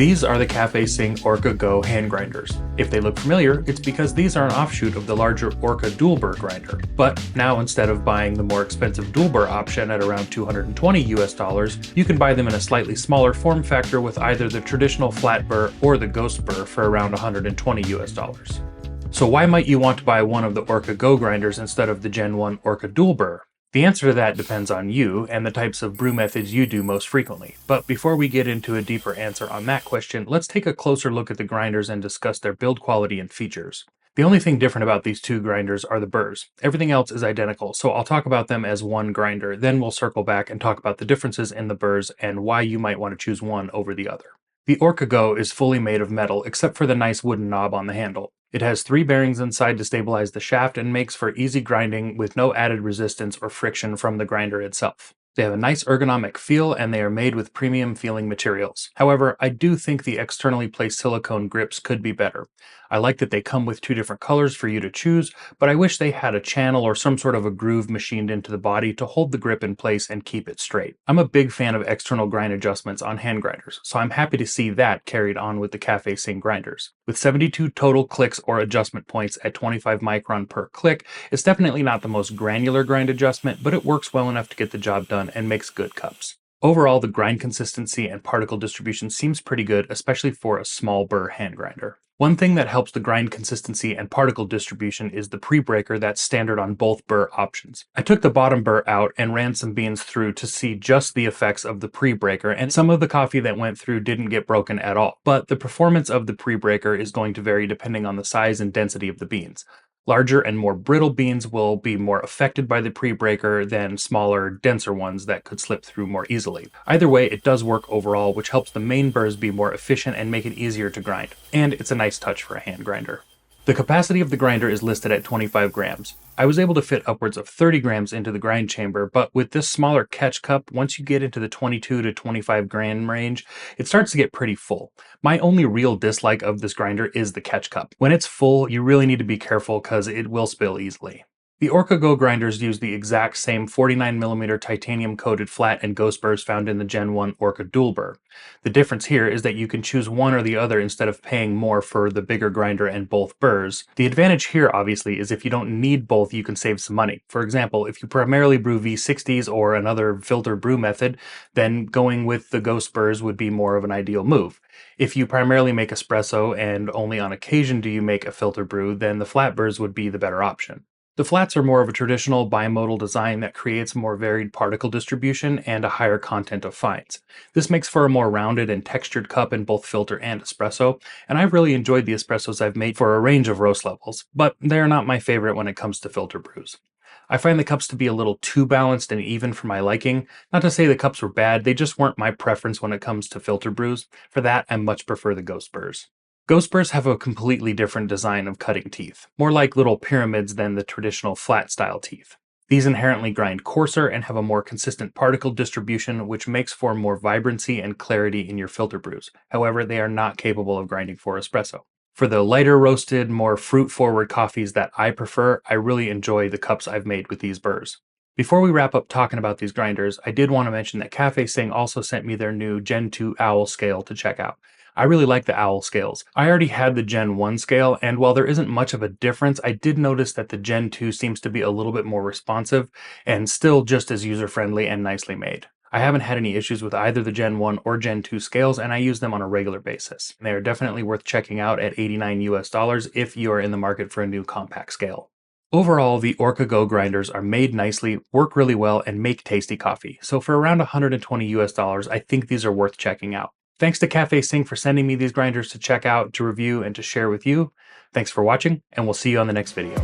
These are the CafeSing ORCA Go hand grinders. If they look familiar, it's because these are an offshoot of the larger ORCA dual burr grinder. But now instead of buying the more expensive dual burr option at around $220, you can buy them in a slightly smaller form factor with either the traditional flat burr or the ghost burr for around $120. So why might you want to buy one of the ORCA Go grinders instead of the Gen 1 ORCA dual burr? The answer to that depends on you and the types of brew methods you do most frequently. But before we get into a deeper answer on that question, let's take a closer look at the grinders and discuss their build quality and features. The only thing different about these two grinders are the burrs. Everything else is identical, so I'll talk about them as one grinder, then we'll circle back and talk about the differences in the burrs and why you might want to choose one over the other. The ORCA Go is fully made of metal except for the nice wooden knob on the handle. It has 3 bearings inside to stabilize the shaft and makes for easy grinding with no added resistance or friction from the grinder itself. They have a nice ergonomic feel and they are made with premium feeling materials. However, I do think the externally placed silicone grips could be better. I like that they come with 2 different colors for you to choose, but I wish they had a channel or some sort of a groove machined into the body to hold the grip in place and keep it straight. I'm a big fan of external grind adjustments on hand grinders, so I'm happy to see that carried on with the CafeSing grinders. With 72 total clicks or adjustment points at 25 micron per click, it's definitely not the most granular grind adjustment, but it works well enough to get the job done and makes good cups. Overall, the grind consistency and particle distribution seems pretty good, especially for a small burr hand grinder. One thing that helps the grind consistency and particle distribution is the pre-breaker that's standard on both burr options. I took the bottom burr out and ran some beans through to see just the effects of the pre-breaker, and some of the coffee that went through didn't get broken at all. But the performance of the pre-breaker is going to vary depending on the size and density of the beans. Larger and more brittle beans will be more affected by the pre-breaker than smaller, denser ones that could slip through more easily. Either way, it does work overall, which helps the main burrs be more efficient and make it easier to grind. And it's a nice touch for a hand grinder. The capacity of the grinder is listed at 25 grams. I was able to fit upwards of 30 grams into the grind chamber, but with this smaller catch cup, once you get into the 22 to 25 gram range, it starts to get pretty full. My only real dislike of this grinder is the catch cup. When it's full, you really need to be careful because it will spill easily. The ORCA Go grinders use the exact same 49mm titanium coated flat and ghost burrs found in the Gen 1 ORCA dual burr. The difference here is that you can choose one or the other instead of paying more for the bigger grinder and both burrs. The advantage here obviously is if you don't need both, you can save some money. For example, if you primarily brew V60s or another filter brew method, then going with the ghost burrs would be more of an ideal move. If you primarily make espresso and only on occasion do you make a filter brew, then the flat burrs would be the better option. The flats are more of a traditional bimodal design that creates more varied particle distribution and a higher content of fines. This makes for a more rounded and textured cup in both filter and espresso, and I've really enjoyed the espressos I've made for a range of roast levels, but they're not my favorite when it comes to filter brews. I find the cups to be a little too balanced and even for my liking. Not to say the cups were bad, they just weren't my preference when it comes to filter brews. For that, I much prefer the ghost burrs. Ghost burrs have a completely different design of cutting teeth, more like little pyramids than the traditional flat style teeth. These inherently grind coarser and have a more consistent particle distribution, which makes for more vibrancy and clarity in your filter brews. However, they are not capable of grinding for espresso. For the lighter roasted, more fruit-forward coffees that I prefer, I really enjoy the cups I've made with these burrs. Before we wrap up talking about these grinders, I did want to mention that CafeSing also sent me their new Gen 2 Owl scale to check out. I really like the Owl scales. I already had the Gen 1 scale, and while there isn't much of a difference, I did notice that the Gen 2 seems to be a little bit more responsive and still just as user-friendly and nicely made. I haven't had any issues with either the Gen 1 or Gen 2 scales, and I use them on a regular basis. They are definitely worth checking out at $89 if you are in the market for a new compact scale. Overall, the ORCA Go grinders are made nicely, work really well, and make tasty coffee. So for around $120, I think these are worth checking out. Thanks to CafeSing for sending me these grinders to check out, to review, and to share with you. Thanks for watching, and we'll see you on the next video.